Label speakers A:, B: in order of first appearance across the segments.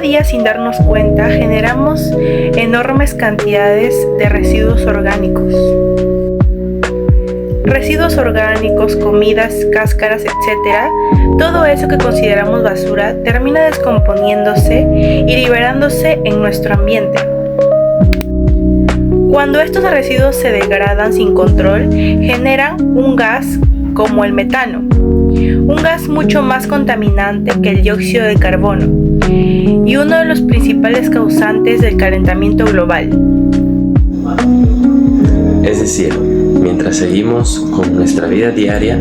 A: día, sin darnos cuenta, generamos enormes cantidades de residuos orgánicos. Residuos orgánicos, comidas, cáscaras, etc. Todo eso que consideramos basura termina descomponiéndose y liberándose en nuestro ambiente. Cuando estos residuos se degradan sin control, generan un gas como el metano, un gas mucho más contaminante que el dióxido de carbono y uno de los principales causantes del calentamiento global.
B: Es decir, mientras seguimos con nuestra vida diaria,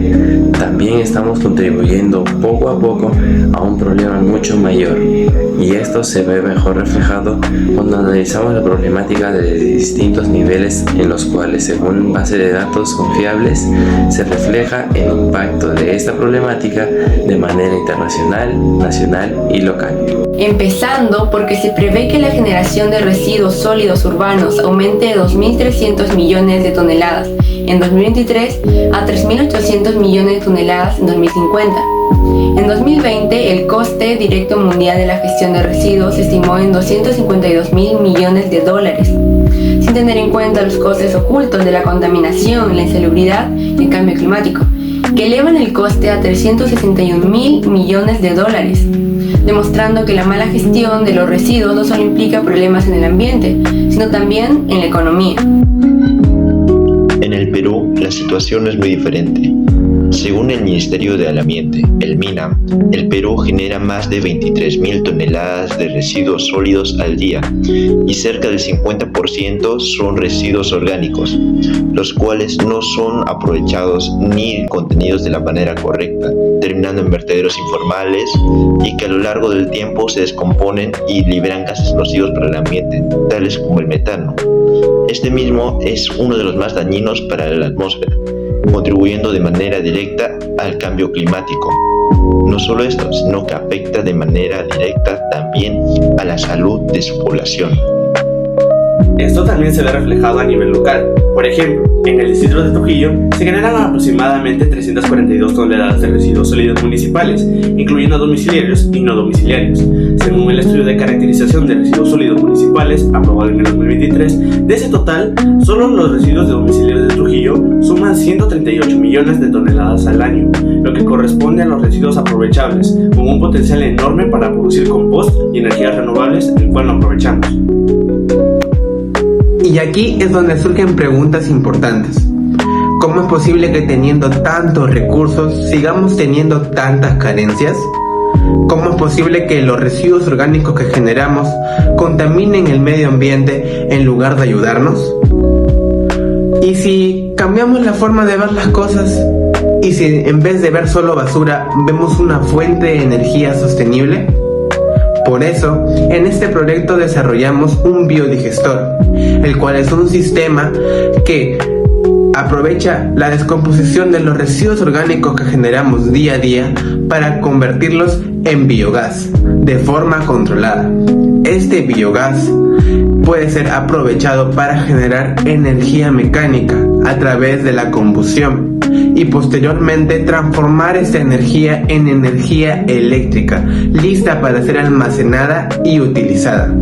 B: también estamos contribuyendo poco a poco a un problema mucho mayor, y esto se ve mejor reflejado cuando analizamos la problemática de distintos niveles en los cuales, según base de datos confiables, se refleja el impacto de esta problemática de manera internacional, nacional y local.
C: Empezando porque se prevé que la generación de residuos sólidos urbanos aumente de 2.300 millones de toneladas en 2023 a 3.800 millones de toneladas en 2050. En 2020, el coste directo mundial de la gestión de residuos se estimó en $252.000 millones, sin tener en cuenta los costes ocultos de la contaminación, la insalubridad y el cambio climático, que elevan el coste a $361.000 millones, demostrando que la mala gestión de los residuos no solo implica problemas en el ambiente, sino también en la economía.
D: En el Perú, la situación es muy diferente. Según el Ministerio del Ambiente, el MINAM, el Perú genera más de 23.000 toneladas de residuos sólidos al día y cerca del 50% son residuos orgánicos, los cuales no son aprovechados ni contenidos de la manera correcta, terminando en vertederos informales y que a lo largo del tiempo se descomponen y liberan gases nocivos para el ambiente, tales como el metano. Este mismo es uno de los más dañinos para la atmósfera, contribuyendo de manera directa al cambio climático. No solo esto, sino que afecta de manera directa también a la salud de su población.
E: Esto también se ve reflejado a nivel local. Por ejemplo, en el distrito de Trujillo se generan aproximadamente 342 toneladas de residuos sólidos municipales, incluyendo domiciliarios y no domiciliarios. Según el estudio de caracterización de residuos sólidos municipales aprobado en el 2023, de ese total, solo los residuos de domiciliarios de Trujillo suman 138 millones de toneladas al año, lo que corresponde a los residuos aprovechables, con un potencial enorme para producir compost y energías renovables, el cual no aprovechamos.
F: Y aquí es donde surgen preguntas importantes. ¿Cómo es posible que teniendo tantos recursos sigamos teniendo tantas carencias? ¿Cómo es posible que los residuos orgánicos que generamos contaminen el medio ambiente en lugar de ayudarnos? ¿Y si cambiamos la forma de ver las cosas? ¿Y si en vez de ver solo basura vemos una fuente de energía sostenible? Por eso, en este proyecto desarrollamos un biodigestor, el cual es un sistema que aprovecha la descomposición de los residuos orgánicos que generamos día a día para convertirlos en biogás de forma controlada. Este biogás puede ser aprovechado para generar energía mecánica a través de la combustión y posteriormente transformar esta energía en energía eléctrica, lista para ser almacenada y utilizada.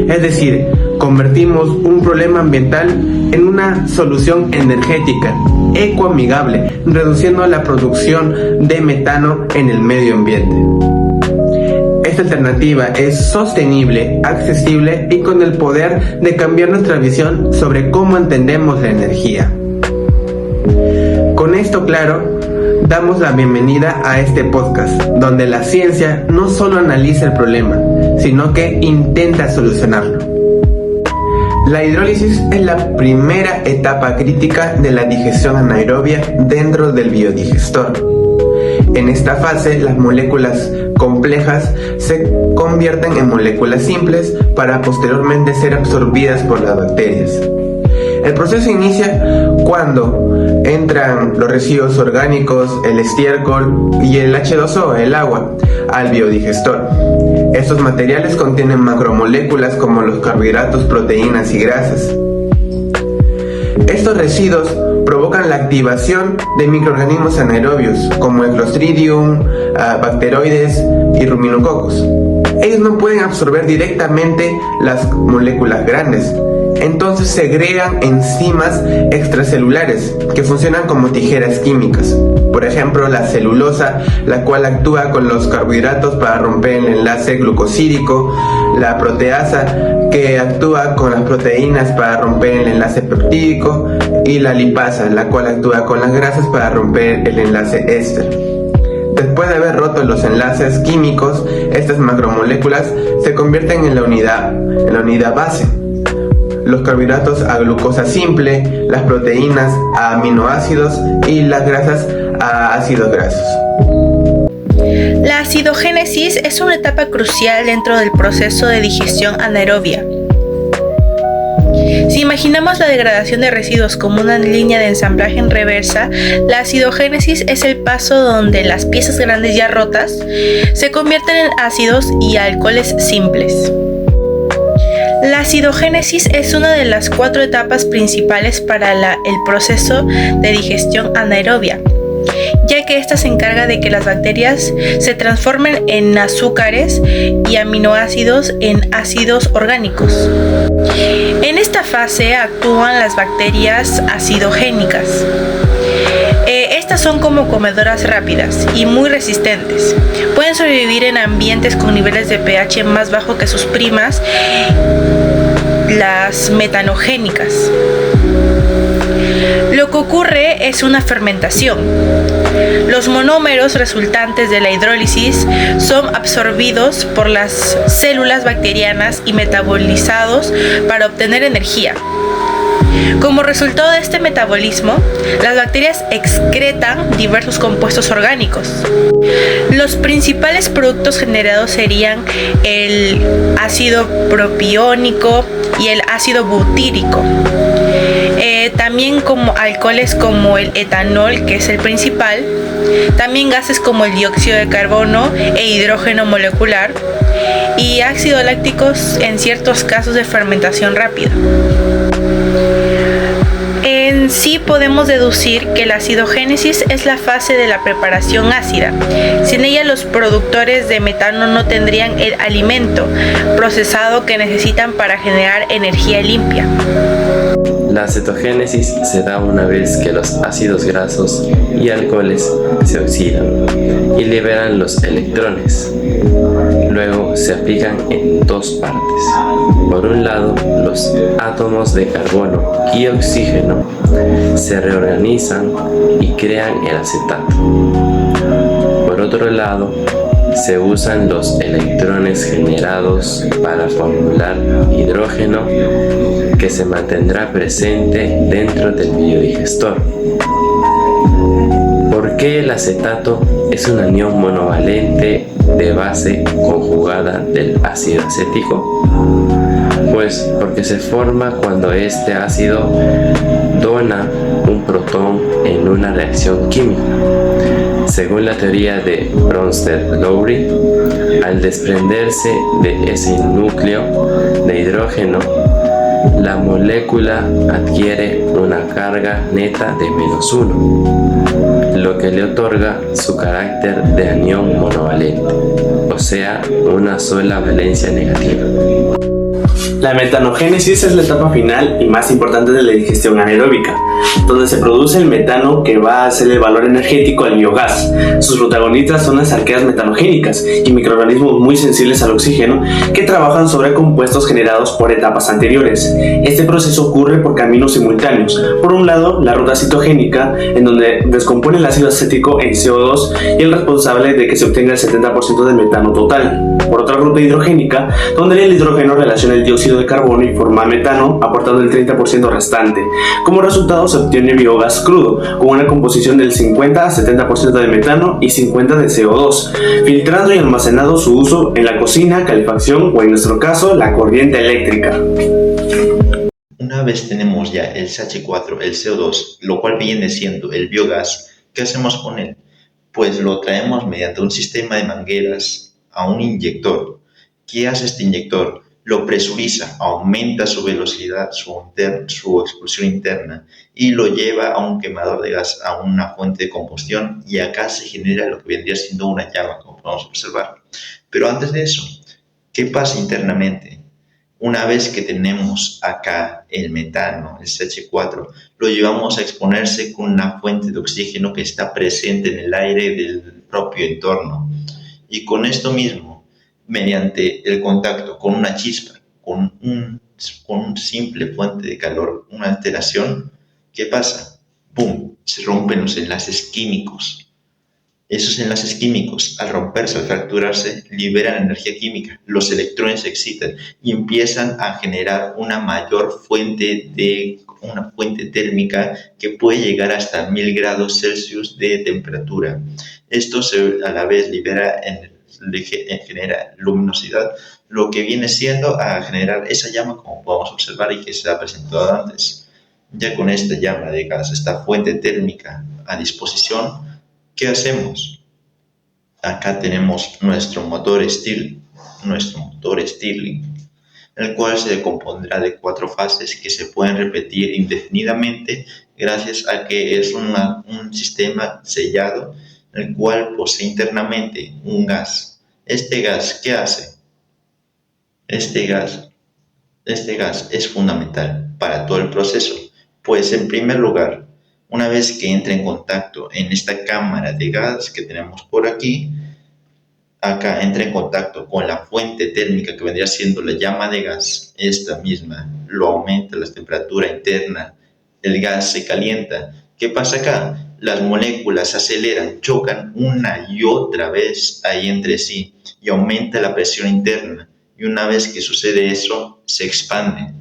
F: Es decir, convertimos un problema ambiental en una solución energética, ecoamigable, reduciendo la producción de metano en el medio ambiente. Esta alternativa es sostenible, accesible y con el poder de cambiar nuestra visión sobre cómo entendemos la energía. Con esto claro, damos la bienvenida a este podcast, donde la ciencia no solo analiza el problema, sino que intenta solucionarlo. La hidrólisis es la primera etapa crítica de la digestión anaerobia dentro del biodigestor. En esta fase, las moléculas complejas se convierten en moléculas simples para posteriormente ser absorbidas por las bacterias. El proceso inicia cuando entran los residuos orgánicos, el estiércol y el H2O, el agua, al biodigestor. Estos materiales contienen macromoléculas como los carbohidratos, proteínas y grasas. Estos residuos provocan la activación de microorganismos anaerobios como el Clostridium, bacteroides y ruminococos. ellos no pueden absorber directamente las moléculas grandes. Entonces segregan enzimas extracelulares que funcionan como tijeras químicas. Por ejemplo, la celulosa, la cual actúa con los carbohidratos para romper el enlace glucosídico, la proteasa, que actúa con las proteínas para romper el enlace peptídico, y la lipasa, la cual actúa con las grasas para romper el enlace éster. Después de haber roto los enlaces químicos, estas macromoléculas se convierten en la unidad base. Los carbohidratos a glucosa simple, las proteínas a aminoácidos y las grasas a ácidos grasos.
A: La acidogénesis es una etapa crucial dentro del proceso de digestión anaerobia. Si imaginamos la degradación de residuos como una línea de ensamblaje en reversa, la acidogénesis es el paso donde las piezas grandes ya rotas se convierten en ácidos y alcoholes simples. La acidogénesis es una de las 4 etapas principales para el proceso de digestión anaerobia, ya que ésta se encarga de que las bacterias se transformen en azúcares y aminoácidos en ácidos orgánicos. En esta fase actúan las bacterias acidogénicas. Estas son como comedoras rápidas y muy resistentes. Pueden sobrevivir en ambientes con niveles de pH más bajo que sus primas, las metanogénicas. Lo que ocurre es una fermentación. Los monómeros resultantes de la hidrólisis son absorbidos por las células bacterianas y metabolizados para obtener energía. Como resultado de este metabolismo, las bacterias excretan diversos compuestos orgánicos. Los principales productos generados serían el ácido propiónico y el ácido butírico. También como alcoholes como el etanol, que es el principal, también gases como el dióxido de carbono e hidrógeno molecular, y ácidos lácticos en ciertos casos de fermentación rápida. En sí podemos deducir que la acidogénesis es la fase de la preparación ácida. Sin ella los productores de metano no tendrían el alimento procesado que necesitan para generar energía limpia.
B: La cetogénesis se da una vez que los ácidos grasos y alcoholes se oxidan y liberan los electrones. Luego se aplican en 2 partes. Por un lado, los átomos de carbono y oxígeno se reorganizan y crean el acetato. Por otro lado, se usan los electrones generados para formular hidrógeno que se mantendrá presente dentro del biodigestor. ¿Por qué el acetato es un anión monovalente de base conjugada del ácido acético? Pues porque se forma cuando este ácido dona un protón en una reacción química. Según la teoría de Bronsted-Lowry, al desprenderse de ese núcleo de hidrógeno, la molécula adquiere una carga neta de -1, lo que le otorga su carácter de anión monovalente, o sea, una sola valencia negativa.
E: La metanogénesis es la etapa final y más importante de la digestión anaeróbica, donde se produce el metano que va a hacer el valor energético al biogás. Sus protagonistas son las arqueas metanogénicas y microorganismos muy sensibles al oxígeno que trabajan sobre compuestos generados por etapas anteriores. Este proceso ocurre por caminos simultáneos. Por un lado, la ruta citogénica, en donde descompone el ácido acético en CO2 y el responsable de que se obtenga el 70% del metano total. Por otra ruta hidrogénica, donde el hidrógeno relaciona el dióxido de carbono y forma metano, aportando el 30% restante. Como resultado se obtiene biogás crudo, con una composición del 50 a 70% de metano y 50 de CO2, filtrando y almacenado su uso en la cocina, calefacción o en nuestro caso, la corriente eléctrica.
D: Una vez tenemos ya el CH4, el CO2, lo cual viene siendo el biogás, ¿qué hacemos con él? Pues lo traemos mediante un sistema de mangueras a un inyector. ¿Qué hace este inyector? Lo presuriza, aumenta su velocidad, su expulsión interna y lo lleva a un quemador de gas, a una fuente de combustión, y acá se genera lo que vendría siendo una llama, como podemos observar. Pero antes de eso, ¿Qué pasa internamente? Una vez que tenemos acá el metano, el CH4, lo llevamos a exponerse con una fuente de oxígeno que está presente en el aire del propio entorno. Y con esto mismo, mediante el contacto con una chispa, con un simple fuente de calor, una alteración, ¿qué pasa? ¡Pum! Se rompen los enlaces químicos. Esos enlaces químicos, al romperse, al fracturarse, liberan energía química. Los electrones se excitan y empiezan a generar una mayor fuente térmica que puede llegar hasta 1000 grados Celsius de temperatura. Esto a la vez genera luminosidad, lo que viene siendo a generar esa llama, como podemos observar y que se ha presentado antes. Ya con esta llama de gas, esta fuente térmica a disposición, ¿qué hacemos? Acá tenemos nuestro motor Stirling, el cual se compondrá de 4 fases que se pueden repetir indefinidamente gracias a que es un sistema sellado, el cual posee internamente un gas. ¿Este gas qué hace? Este gas es fundamental para todo el proceso, pues en primer lugar, una vez que entra en contacto en esta cámara de gas que tenemos por aquí, acá entra en contacto con la fuente térmica que vendría siendo la llama de gas, esta misma lo aumenta la temperatura interna, el gas se calienta. ¿Qué pasa acá? Las moléculas se aceleran, chocan una y otra vez ahí entre sí y aumenta la presión interna. Y una vez que sucede eso, se expande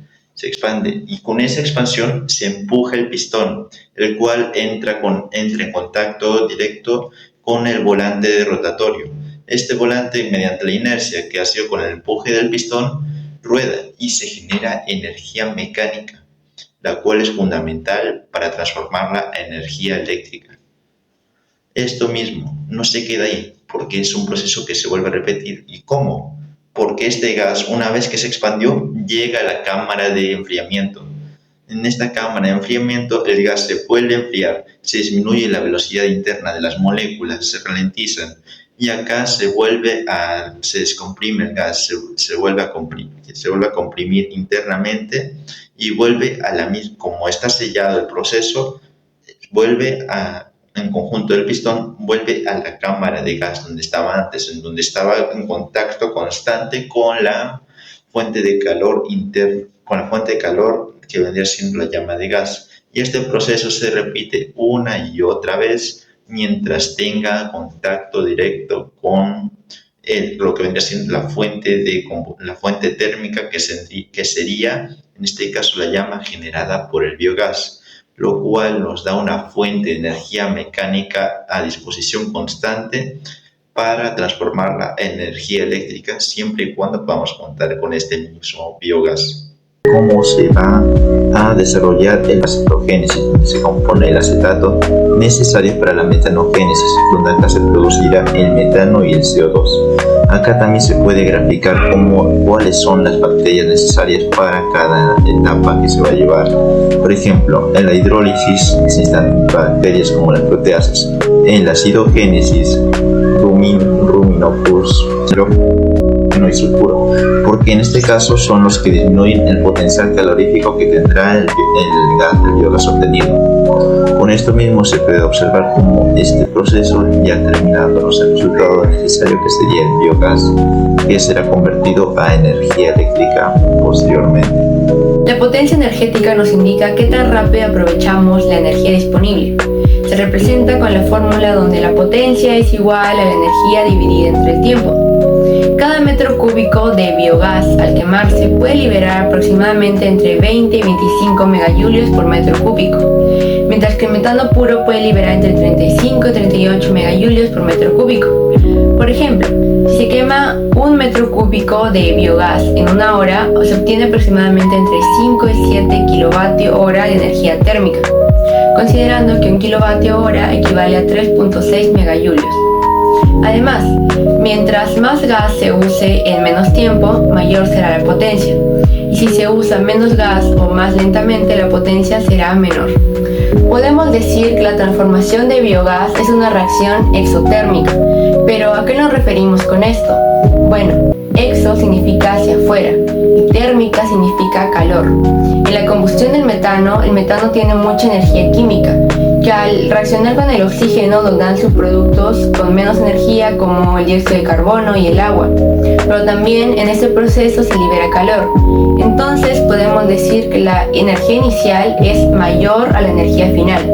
D: y con esa expansión se empuja el pistón, el cual entra en contacto directo con el volante rotatorio. Este volante, mediante la inercia que ha sido con el empuje del pistón, rueda y se genera energía mecánica, la cual es fundamental para transformarla a energía eléctrica. Esto mismo no se queda ahí, porque es un proceso que se vuelve a repetir. ¿Y cómo? Porque este gas, una vez que se expandió, llega a la cámara de enfriamiento. En esta cámara de enfriamiento, el gas se vuelve a enfriar, se disminuye la velocidad interna de las moléculas, se ralentizan, y acá se descomprime el gas, se vuelve a comprimir internamente y vuelve a la misma, como está sellado el proceso, en conjunto del pistón, vuelve a la cámara de gas donde estaba antes, en donde estaba en contacto constante con la fuente de calor interno, con la fuente de calor que vendría siendo la llama de gas. Y este proceso se repite una y otra vez mientras tenga contacto directo con lo que vendría siendo la fuente térmica que sería, en este caso, la llama generada por el biogás, lo cual nos da una fuente de energía mecánica a disposición constante para transformarla en energía eléctrica siempre y cuando podamos contar con este mismo biogás. ¿Cómo se va a desarrollar el acetogénesis, donde se compone el acetato necesario para la metanogénesis, donde acá se producirá el metano y el CO2? Acá también se puede graficar cuáles son las bacterias necesarias para cada etapa que se va a llevar. Por ejemplo, en la hidrólisis necesitan bacterias como las proteasas. En la acidogénesis, Ruminopus y sulfuro, porque en este caso son los que disminuyen el potencial calorífico que tendrá el biogás obtenido. Con esto mismo se puede observar cómo este proceso ya terminándonos el resultado necesario que sería el biogás, que será convertido a energía eléctrica posteriormente.
C: La potencia energética nos indica qué tan rápido aprovechamos la energía disponible. Se representa con la fórmula donde la potencia es igual a la energía dividida entre el tiempo. Cada metro cúbico de biogás al quemarse puede liberar aproximadamente entre 20 y 25 megajulios por metro cúbico, mientras que el metano puro puede liberar entre 35 y 38 megajulios por metro cúbico. Por ejemplo, si se quema un metro cúbico de biogás en una hora, se obtiene aproximadamente entre 5 y 7 kilovatio hora de energía térmica, considerando que un kilovatio hora equivale a 3.6 megajulios. Además, mientras más gas se use en menos tiempo, mayor será la potencia. Y si se usa menos gas o más lentamente, la potencia será menor. Podemos decir que la transformación de biogás es una reacción exotérmica. ¿Pero a qué nos referimos con esto? Bueno, Exo significa hacia afuera y térmica significa calor. En la combustión del metano, el metano tiene mucha energía química, que al reaccionar con el oxígeno nos dan subproductos con menos energía como el dióxido de carbono y el agua, pero también en este proceso se libera calor. Entonces podemos decir que la energía inicial es mayor a la energía final.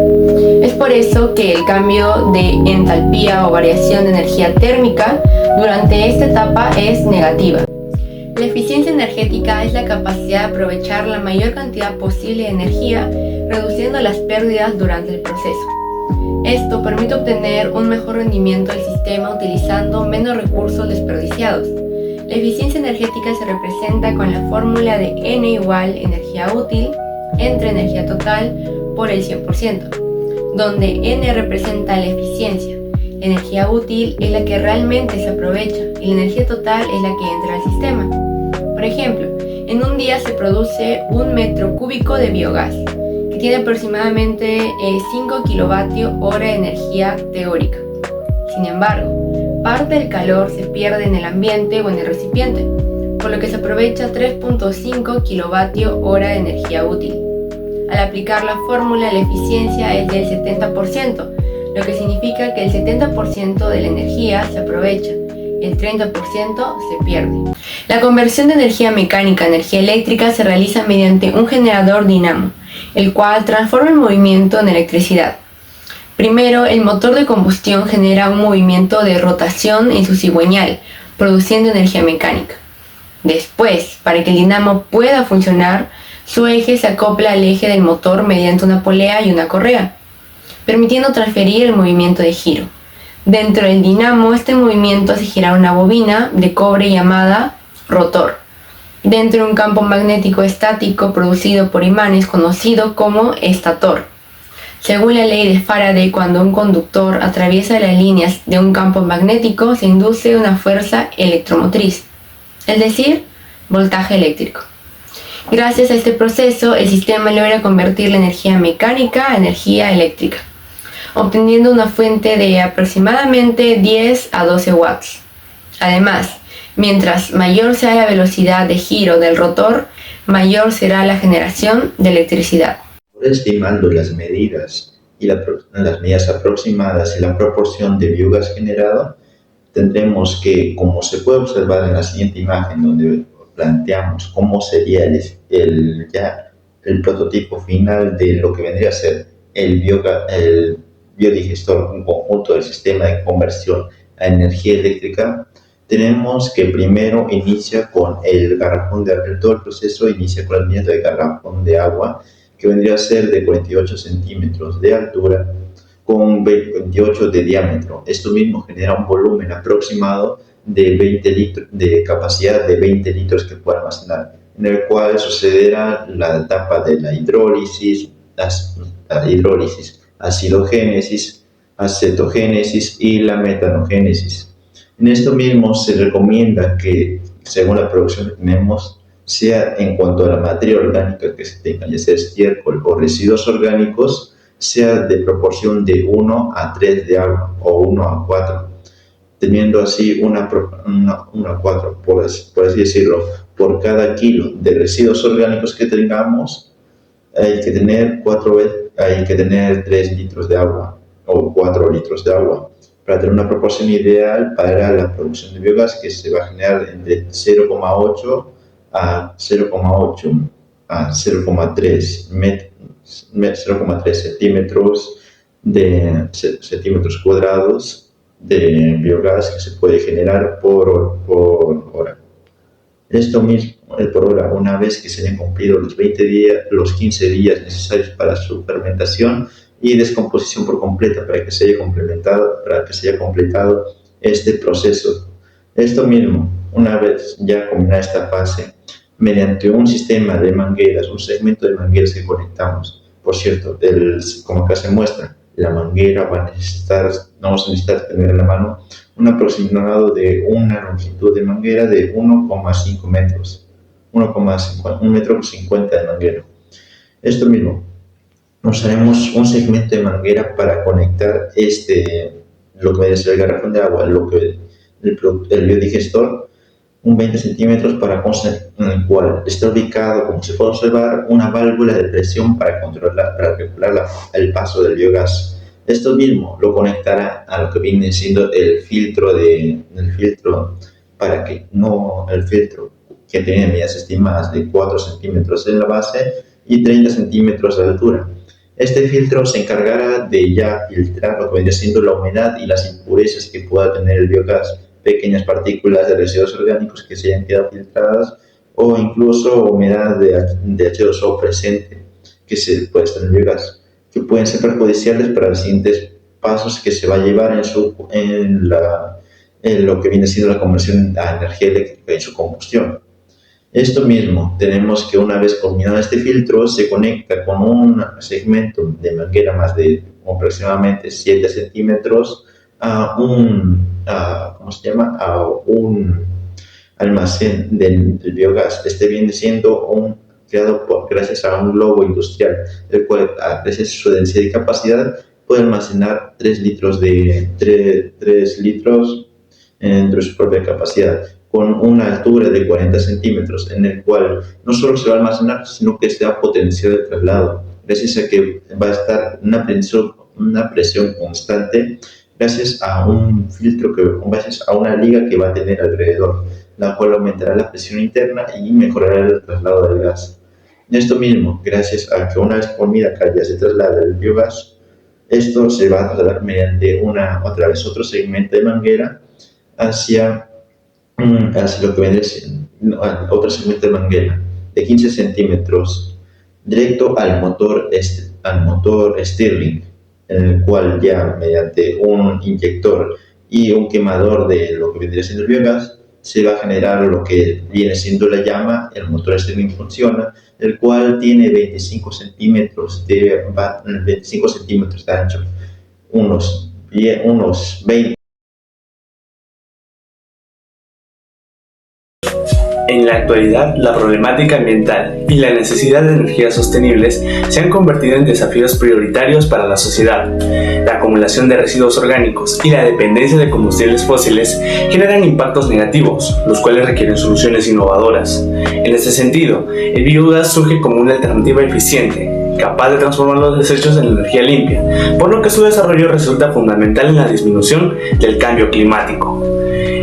C: Es por eso que el cambio de entalpía o variación de energía térmica durante esta etapa es negativa. La eficiencia energética es la capacidad de aprovechar la mayor cantidad posible de energía, reduciendo las pérdidas durante el proceso. Esto permite obtener un mejor rendimiento del sistema utilizando menos recursos desperdiciados. La eficiencia energética se representa con la fórmula de N igual energía útil entre energía total por el 100%, donde N representa la eficiencia. La energía útil es la que realmente se aprovecha y la energía total es la que entra al sistema. Por ejemplo, en un día se produce 1 metro cúbico de biogás, que tiene aproximadamente 5 kWh de energía teórica. Sin embargo, parte del calor se pierde en el ambiente o en el recipiente, por lo que se aprovecha 3.5 kWh de energía útil. Al aplicar la fórmula, la eficiencia es del 70%, lo que significa que el 70% de la energía se aprovecha y el 30% se pierde. La conversión de energía mecánica a energía eléctrica se realiza mediante un generador dinamo, el cual transforma el movimiento en electricidad. Primero, el motor de combustión genera un movimiento de rotación en su cigüeñal, produciendo energía mecánica. Después, para que el dinamo pueda funcionar, su eje se acopla al eje del motor mediante una polea y una correa, permitiendo transferir el movimiento de giro. Dentro del dinamo, este movimiento hace girar una bobina de cobre llamada rotor, dentro de un campo magnético estático producido por imanes conocido como estator. Según la ley de Faraday, cuando un conductor atraviesa las líneas de un campo magnético, se induce una fuerza electromotriz, es decir, voltaje eléctrico. Gracias a este proceso, el sistema logra convertir la energía mecánica a energía eléctrica, obteniendo una fuente de aproximadamente 10 a 12 watts. Además, mientras mayor sea la velocidad de giro del rotor, mayor será la generación de electricidad.
D: Estimando las medidas y las medidas aproximadas y la proporción de biogás generado, tendremos que, como se puede observar en la siguiente imagen, donde planteamos cómo sería el prototipo final de lo que vendría a ser el biodigestor, un conjunto del sistema de conversión a energía eléctrica. Tenemos que primero inicia con el garrafón todo el proceso inicia con el movimiento de garrafón de agua, que vendría a ser de 48 centímetros de altura con 28 de diámetro. Esto mismo genera un volumen aproximado de 20 litros, de capacidad de 20 litros que puede almacenar, en el cual sucederá la etapa de la hidrólisis, acidogénesis, acetogénesis y la metanogénesis. En esto mismo se recomienda que, según la producción que tenemos, sea en cuanto a la materia orgánica que se tenga, ya sea estiércol o residuos orgánicos, sea de proporción de 1 a 3 de agua o 1 a 4, teniendo así una 4, por así decirlo. Por cada kilo de residuos orgánicos que tengamos, hay que tener 3 litros de agua o 4 litros de agua, para tener una proporción ideal para la producción de biogás, que se va a generar entre 0,8 a 0,3 centímetros cuadrados de biogás que se puede generar por hora. Esto mismo por hora, una vez que se hayan cumplido los 15 días necesarios para su fermentación y descomposición por completa, para que se haya completado este proceso. Esto mismo, una vez ya combinada esta fase, mediante un sistema de mangueras, un segmento de mangueras que conectamos. Por cierto, como acá se muestra, la manguera vamos a necesitar tener en la mano un aproximado de una longitud de manguera de 1,5 metros, 1,50 metro de manguera. Esto mismo, usaremos un segmento de manguera para conectar lo que va a ser el garrafón de agua, el biodigestor, un 20 centímetros en el cual está ubicado, como se puede observar, una válvula de presión para regular el paso del biogás. Esto mismo lo conectará a lo que viene siendo el filtro para que no el filtro que tiene medidas estimadas de 4 centímetros en la base y 30 centímetros de altura. Este filtro se encargará de ya filtrar lo que viene siendo la humedad y las impurezas que pueda tener el biogás, pequeñas partículas de residuos orgánicos que se hayan quedado filtradas o incluso humedad de H2O presente que se puede estar en el biogás, que pueden ser perjudiciales para los siguientes pasos que se va a llevar en lo que viene siendo la conversión a energía eléctrica y su combustión. Esto mismo, tenemos que una vez combinado este filtro, se conecta con un segmento de manguera más de aproximadamente 7 centímetros a un almacén del biogás. Este viene siendo creado gracias a un globo industrial, el cual, gracias a su densidad y capacidad, puede almacenar 3 litros dentro de su propia capacidad, con una altura de 40 centímetros, en el cual no solo se va a almacenar, sino que se va a potenciar el traslado, gracias a que va a estar una presión constante, gracias a un filtro, gracias a una liga que va a tener alrededor, la cual aumentará la presión interna y mejorará el traslado del gas. Esto mismo, gracias a que una vez formida acá ya se traslada el biogás, esto se va a trasladar mediante otro segmento de manguera hacia lo que viene siendo otro segmento de manguera de 15 centímetros directo al motor Stirling, en el cual ya mediante un inyector y un quemador de lo que vendría siendo el biogás se va a generar lo que viene siendo la llama. El motor Stirling funciona, el cual tiene 25 centímetros de ancho, unos 20.
E: En la actualidad, la problemática ambiental y la necesidad de energías sostenibles se han convertido en desafíos prioritarios para la sociedad. La acumulación de residuos orgánicos y la dependencia de combustibles fósiles generan impactos negativos, los cuales requieren soluciones innovadoras. En este sentido, el biogás surge como una alternativa eficiente, capaz de transformar los desechos en energía limpia, por lo que su desarrollo resulta fundamental en la disminución del cambio climático.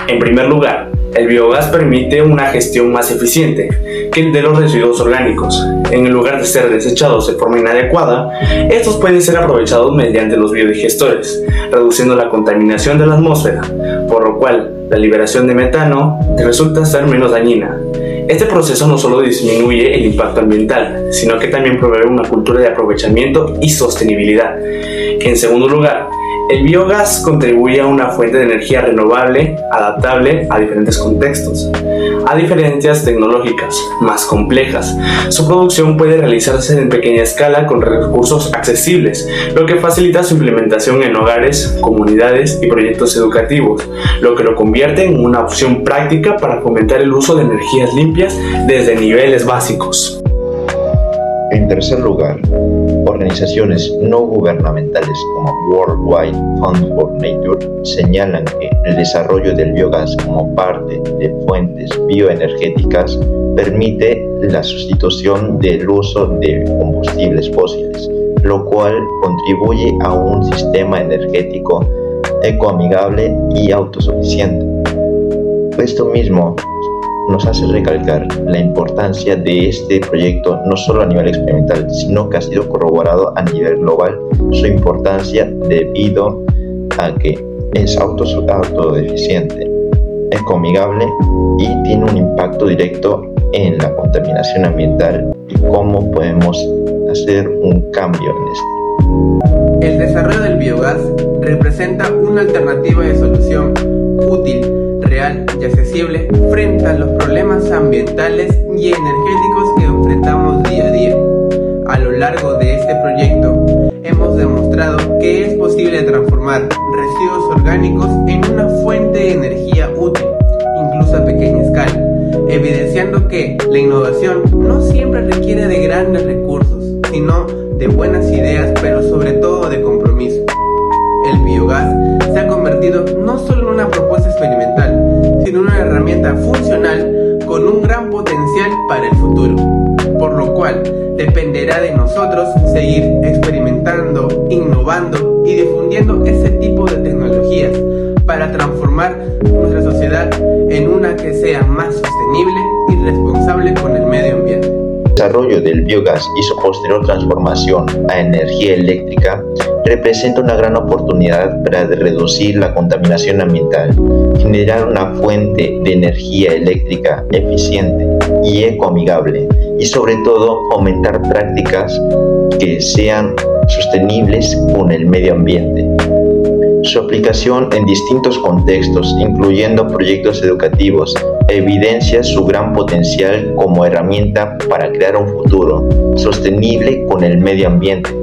E: En primer lugar, el biogás permite una gestión más eficiente que el de los residuos orgánicos. En lugar de ser desechados de forma inadecuada, estos pueden ser aprovechados mediante los biodigestores, reduciendo la contaminación de la atmósfera, por lo cual la liberación de metano resulta ser menos dañina. Este proceso no solo disminuye el impacto ambiental, sino que también provee una cultura de aprovechamiento y sostenibilidad. En segundo lugar, el biogás contribuye a una fuente de energía renovable, adaptable a diferentes contextos. A diferencias tecnológicas más complejas, su producción puede realizarse en pequeña escala con recursos accesibles, lo que facilita su implementación en hogares, comunidades y proyectos educativos, lo que lo convierte en una opción práctica para fomentar el uso de energías limpias desde niveles básicos.
D: En tercer lugar, organizaciones no gubernamentales como World Wide Fund for Nature señalan que el desarrollo del biogás como parte de fuentes bioenergéticas permite la sustitución del uso de combustibles fósiles, lo cual contribuye a un sistema energético ecoamigable y autosuficiente. Esto mismo nos hace recalcar la importancia de este proyecto no solo a nivel experimental, sino que ha sido corroborado a nivel global su importancia debido a que es autoeficiente, ecoamigable y tiene un impacto directo en la contaminación ambiental y cómo podemos hacer un cambio en esto.
F: El desarrollo del biogás representa una alternativa de solución útil, real y accesible frente a los problemas ambientales y energéticos que enfrentamos día a día. A lo largo de este proyecto hemos demostrado que es posible transformar residuos orgánicos en una fuente de energía útil, incluso a pequeña escala, evidenciando que la innovación no siempre requiere de grandes recursos, sino de buenas ideas, pero sobre todo de compromiso. el biogás se ha convertido no solo en una propuesta experimental, sino en una herramienta funcional con un gran potencial para el futuro, por lo cual dependerá de nosotros seguir experimentando, innovando y difundiendo ese tipo de tecnologías para transformar nuestra sociedad en una que sea más sostenible y responsable con el medio ambiente.
D: El desarrollo del biogás y su posterior transformación a energía eléctrica representa una gran oportunidad para reducir la contaminación ambiental, generar una fuente de energía eléctrica eficiente y ecoamigable y sobre todo fomentar prácticas que sean sostenibles con el medio ambiente. Su aplicación en distintos contextos, incluyendo proyectos educativos, evidencia su gran potencial como herramienta para crear un futuro sostenible con el medio ambiente.